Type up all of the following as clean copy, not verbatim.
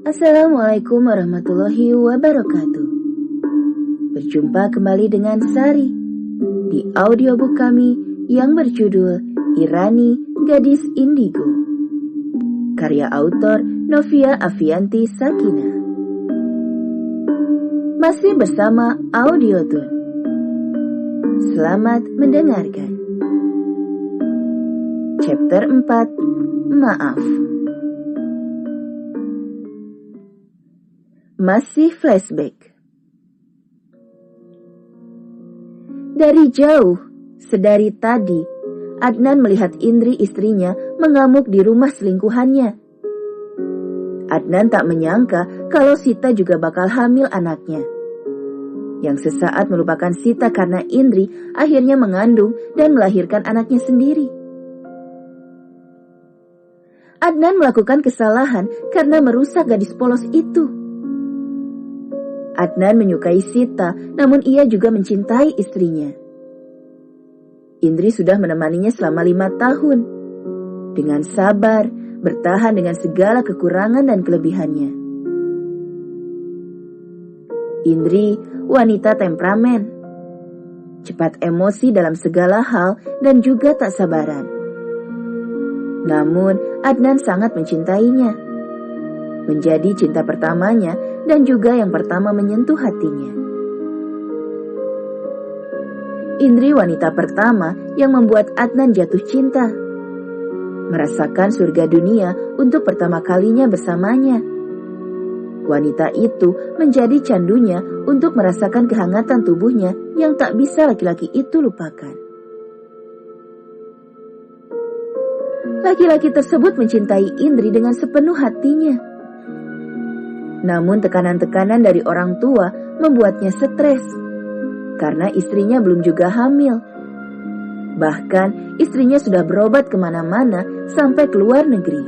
Assalamualaikum warahmatullahi wabarakatuh. Berjumpa kembali dengan Sari di audiobook kami yang berjudul Irani Gadis Indigo, karya autor Novia Avianti Sakina. Masih bersama Audiotune. Selamat mendengarkan. Chapter 4, Maaf. Masih flashback. Dari jauh, sedari tadi, Adnan melihat Indri istrinya mengamuk di rumah selingkuhannya. Adnan tak menyangka kalau Sita juga bakal hamil anaknya. Yang sesaat melupakan Sita karena Indri akhirnya mengandung dan melahirkan anaknya sendiri. Adnan melakukan kesalahan karena merusak gadis polos itu. Adnan menyukai Sita, namun ia juga mencintai istrinya. Indri sudah menemaninya selama 5 tahun. Dengan sabar, bertahan dengan segala kekurangan dan kelebihannya. Indri, wanita temperamen. Cepat emosi dalam segala hal dan juga tak sabaran. Namun, Adnan sangat mencintainya. Menjadi cinta pertamanya dan juga yang pertama menyentuh hatinya. Indri wanita pertama yang membuat Adnan jatuh cinta. Merasakan surga dunia untuk pertama kalinya bersamanya. Wanita itu menjadi candunya untuk merasakan kehangatan tubuhnya yang tak bisa laki-laki itu lupakan. Laki-laki tersebut mencintai Indri dengan sepenuh hatinya. Namun tekanan-tekanan dari orang tua membuatnya stres karena istrinya belum juga hamil. Bahkan istrinya sudah berobat kemana-mana sampai ke luar negeri.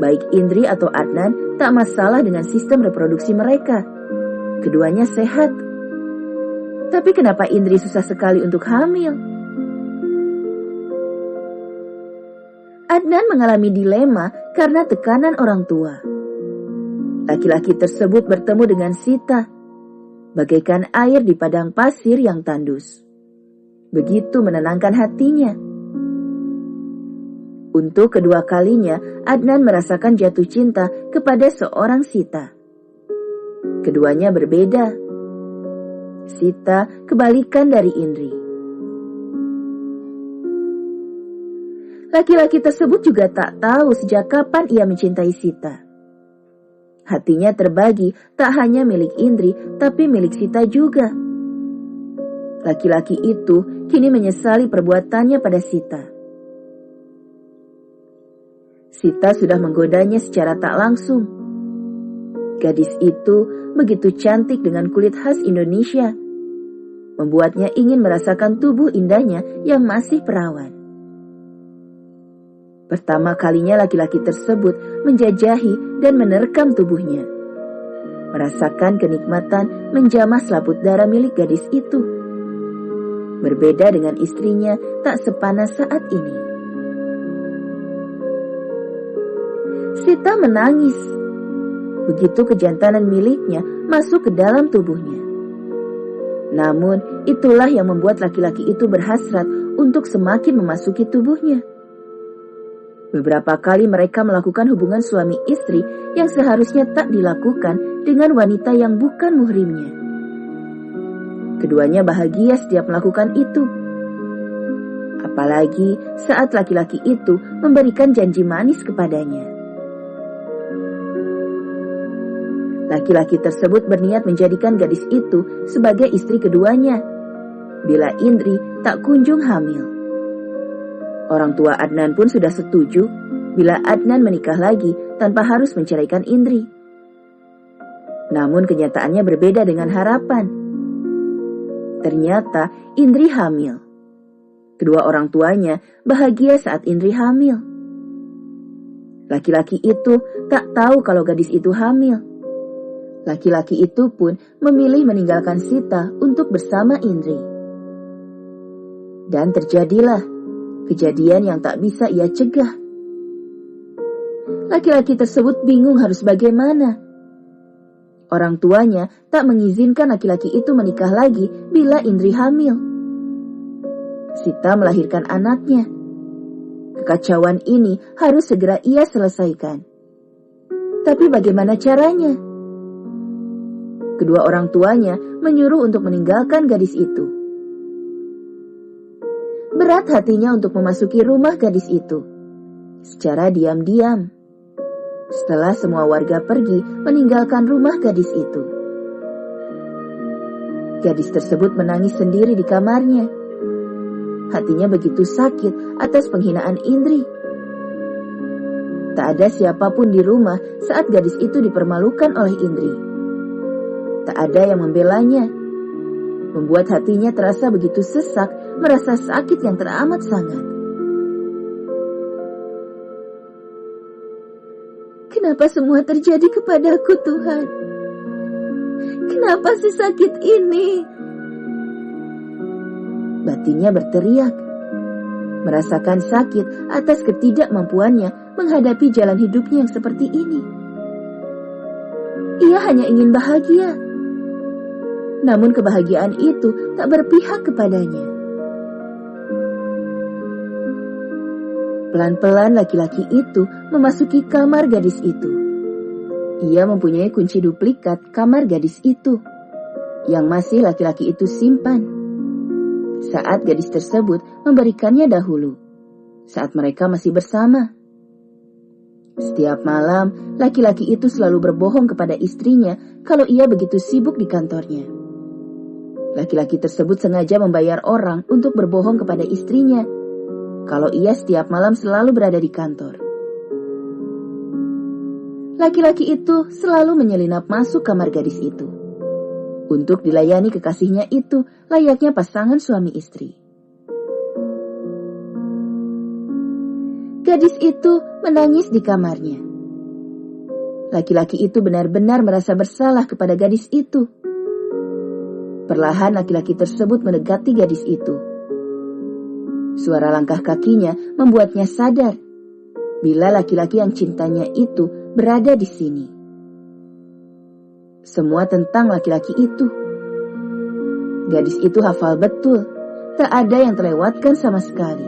Baik Indri atau Adnan tak masalah dengan sistem reproduksi mereka. Keduanya sehat. Tapi kenapa Indri susah sekali untuk hamil? Adnan mengalami dilema karena tekanan orang tua. Laki-laki tersebut bertemu dengan Sita, bagaikan air di padang pasir yang tandus. Begitu menenangkan hatinya. Untuk kedua kalinya, Adnan merasakan jatuh cinta kepada seorang Sita. Keduanya berbeda. Sita kebalikan dari Indri. Laki-laki tersebut juga tak tahu sejak kapan ia mencintai Sita. Hatinya terbagi tak hanya milik Indri, tapi milik Sita juga. Laki-laki itu kini menyesali perbuatannya pada Sita. Sita sudah menggodanya secara tak langsung. Gadis itu begitu cantik dengan kulit khas Indonesia, membuatnya ingin merasakan tubuh indahnya yang masih perawan. Pertama kalinya laki-laki tersebut menjajahi dan menerkam tubuhnya. Merasakan kenikmatan menjamah selaput darah milik gadis itu. Berbeda dengan istrinya tak sepanas saat ini. Sita menangis. Begitu kejantanan miliknya masuk ke dalam tubuhnya. Namun itulah yang membuat laki-laki itu berhasrat untuk semakin memasuki tubuhnya. Beberapa kali mereka melakukan hubungan suami istri yang seharusnya tak dilakukan dengan wanita yang bukan muhrimnya. Keduanya bahagia setiap melakukan itu. Apalagi saat laki-laki itu memberikan janji manis kepadanya. Laki-laki tersebut berniat menjadikan gadis itu sebagai istri keduanya, bila Indri tak kunjung hamil. Orang tua Adnan pun sudah setuju bila Adnan menikah lagi tanpa harus menceraikan Indri. Namun kenyataannya berbeda dengan harapan. Ternyata Indri hamil. Kedua orang tuanya bahagia saat Indri hamil. Laki-laki itu tak tahu kalau gadis itu hamil. Laki-laki itu pun memilih meninggalkan Sita untuk bersama Indri. Dan terjadilah kejadian yang tak bisa ia cegah. Laki-laki tersebut bingung harus bagaimana. Orang tuanya tak mengizinkan laki-laki itu menikah lagi bila Indri hamil. Sita melahirkan anaknya. Kekacauan ini harus segera ia selesaikan. Tapi bagaimana caranya? Kedua orang tuanya menyuruh untuk meninggalkan gadis itu. Berat hatinya untuk memasuki rumah gadis itu. Secara diam-diam. Setelah semua warga pergi meninggalkan rumah gadis itu. Gadis tersebut menangis sendiri di kamarnya. Hatinya begitu sakit atas penghinaan Indri. Tak ada siapapun di rumah saat gadis itu dipermalukan oleh Indri. Tak ada yang membelanya. Membuat hatinya terasa begitu sesak, merasa sakit yang teramat sangat. Kenapa semua terjadi kepadaku, Tuhan? Kenapa sesakit ini? Batinnya berteriak, merasakan sakit atas ketidakmampuannya menghadapi jalan hidupnya yang seperti ini. Ia hanya ingin bahagia. Namun kebahagiaan itu tak berpihak kepadanya. Pelan-pelan laki-laki itu memasuki kamar gadis itu. Ia mempunyai kunci duplikat kamar gadis itu, yang masih laki-laki itu simpan. Saat gadis tersebut memberikannya dahulu, saat mereka masih bersama. Setiap malam, laki-laki itu selalu berbohong kepada istrinya kalau ia begitu sibuk di kantornya. Laki-laki tersebut sengaja membayar orang untuk berbohong kepada istrinya kalau ia setiap malam selalu berada di kantor. Laki-laki itu selalu menyelinap masuk kamar gadis itu untuk dilayani kekasihnya itu layaknya pasangan suami istri. Gadis itu menangis di kamarnya. Laki-laki itu benar-benar merasa bersalah kepada gadis itu. Perlahan laki-laki tersebut mendekati gadis itu. Suara langkah kakinya membuatnya sadar bila laki-laki yang cintanya itu berada di sini. Semua tentang laki-laki itu. Gadis itu hafal betul, tak ada yang terlewatkan sama sekali.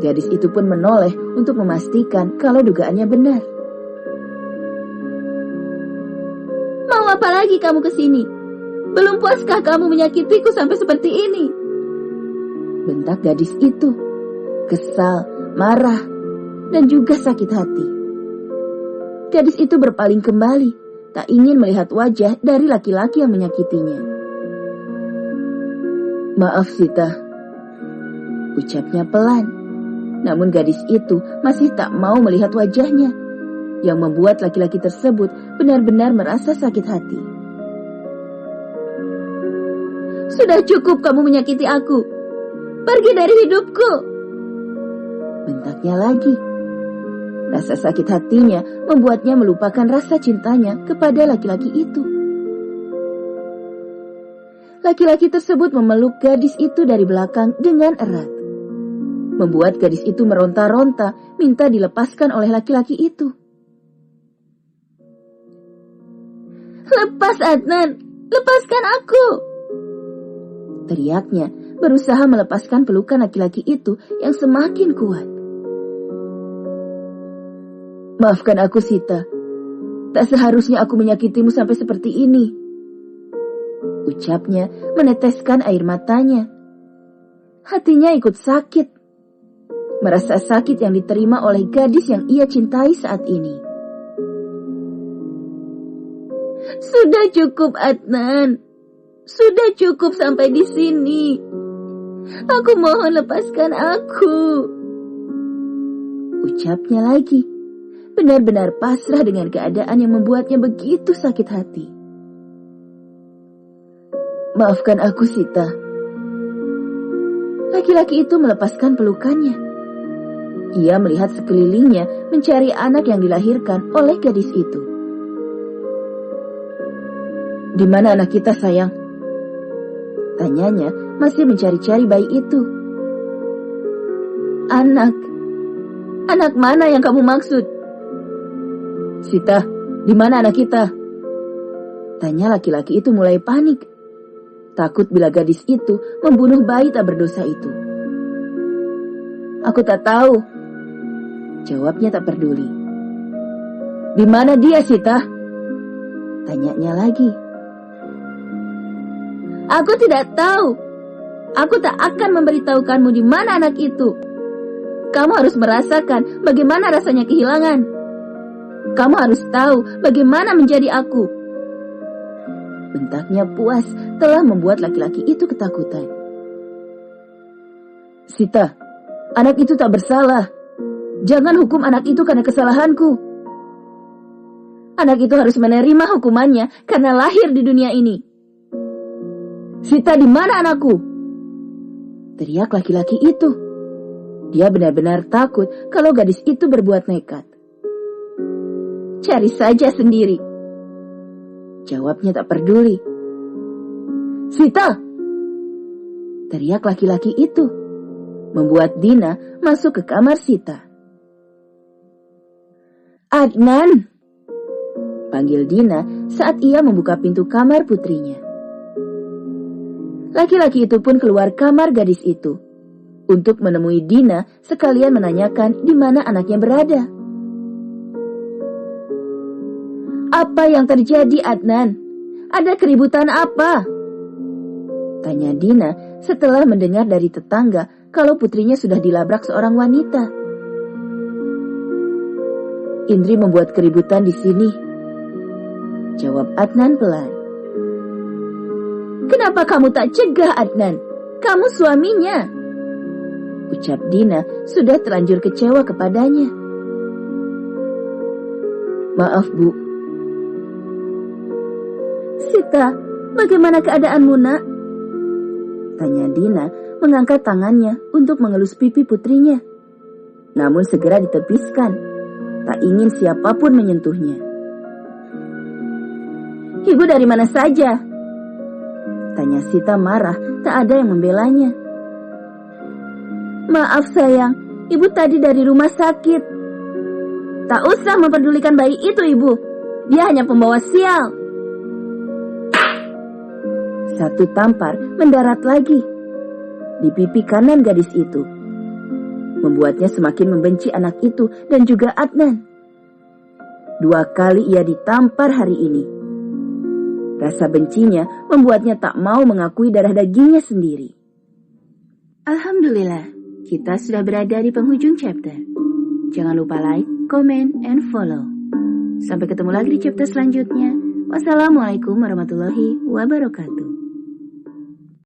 Gadis itu pun menoleh untuk memastikan kalau dugaannya benar. Mau apa lagi kamu kesini? Belum puaskah kamu menyakitiku sampai seperti ini? Bentak gadis itu, kesal, marah, dan juga sakit hati. Gadis itu berpaling kembali, tak ingin melihat wajah dari laki-laki yang menyakitinya. Maaf Sita, ucapnya pelan. Namun gadis itu masih tak mau melihat wajahnya, yang membuat laki-laki tersebut benar-benar merasa sakit hati. Sudah cukup kamu menyakiti aku. Pergi dari hidupku. Bentaknya lagi. Rasa sakit hatinya membuatnya melupakan rasa cintanya kepada laki-laki itu. Laki-laki tersebut memeluk gadis itu dari belakang dengan erat. Membuat gadis itu meronta-ronta, minta dilepaskan oleh laki-laki itu. Lepas Adnan, lepaskan aku. Teriaknya, berusaha melepaskan pelukan laki-laki itu yang semakin kuat. Maafkan aku Sita, tak seharusnya aku menyakitimu sampai seperti ini. Ucapnya meneteskan air matanya. Hatinya ikut sakit. Merasa sakit yang diterima oleh gadis yang ia cintai saat ini. Sudah cukup Adnan. Sudah cukup sampai di sini. Aku mohon lepaskan aku. Ucapnya lagi. Benar-benar pasrah dengan keadaan yang membuatnya begitu sakit hati. Maafkan aku Sita. Laki-laki itu melepaskan pelukannya. Ia melihat sekelilingnya mencari anak yang dilahirkan oleh gadis itu. Di mana anak kita sayang? Tanyanya masih mencari-cari bayi itu. Anak. Anak mana yang kamu maksud? Sita, di mana anak kita? Tanya laki-laki itu mulai panik. Takut bila gadis itu membunuh bayi tak berdosa itu. Aku tak tahu. Jawabnya tak peduli. Di mana dia, Sita? Tanyanya lagi. Aku tidak tahu. Aku tak akan memberitahukanmu di mana anak itu. Kamu harus merasakan bagaimana rasanya kehilangan. Kamu harus tahu bagaimana menjadi aku. Bentaknya puas telah membuat laki-laki itu ketakutan. Sita, anak itu tak bersalah. Jangan hukum anak itu karena kesalahanku. Anak itu harus menerima hukumannya karena lahir di dunia ini. Sita, di mana anakku? Teriak laki-laki itu. Dia benar-benar takut kalau gadis itu berbuat nekat. Cari saja sendiri. Jawabnya tak peduli. Sita! Teriak laki-laki itu, membuat Dina masuk ke kamar Sita. Adnan! Panggil Dina saat ia membuka pintu kamar putrinya. Laki-laki itu pun keluar kamar gadis itu untuk menemui Dina sekalian menanyakan di mana anaknya berada. Apa yang terjadi, Adnan? Ada keributan apa? Tanya Dina setelah mendengar dari tetangga kalau putrinya sudah dilabrak seorang wanita. Indri membuat keributan di sini. Jawab Adnan pelan. Kenapa kamu tak cegah, Adnan? Kamu suaminya. Ucap Dina sudah terlanjur kecewa kepadanya. Maaf, Bu. Sita, bagaimana keadaanmu, Nak? Tanya Dina mengangkat tangannya untuk mengelus pipi putrinya. Namun segera ditepiskan. Tak ingin siapapun menyentuhnya. Ibu dari mana saja? Tanya Sita marah, tak ada yang membelanya. Maaf sayang, ibu tadi dari rumah sakit. Tak usah memperdulikan bayi itu, Ibu. Dia hanya pembawa sial. Satu tampar mendarat lagi di pipi kanan gadis itu, membuatnya semakin membenci anak itu dan juga Adnan. 2 kali ia ditampar hari ini. Rasa bencinya membuatnya tak mau mengakui darah dagingnya sendiri. Alhamdulillah, kita sudah berada di penghujung chapter. Jangan lupa like, comment, and follow. Sampai ketemu lagi di chapter selanjutnya. Wassalamualaikum warahmatullahi wabarakatuh.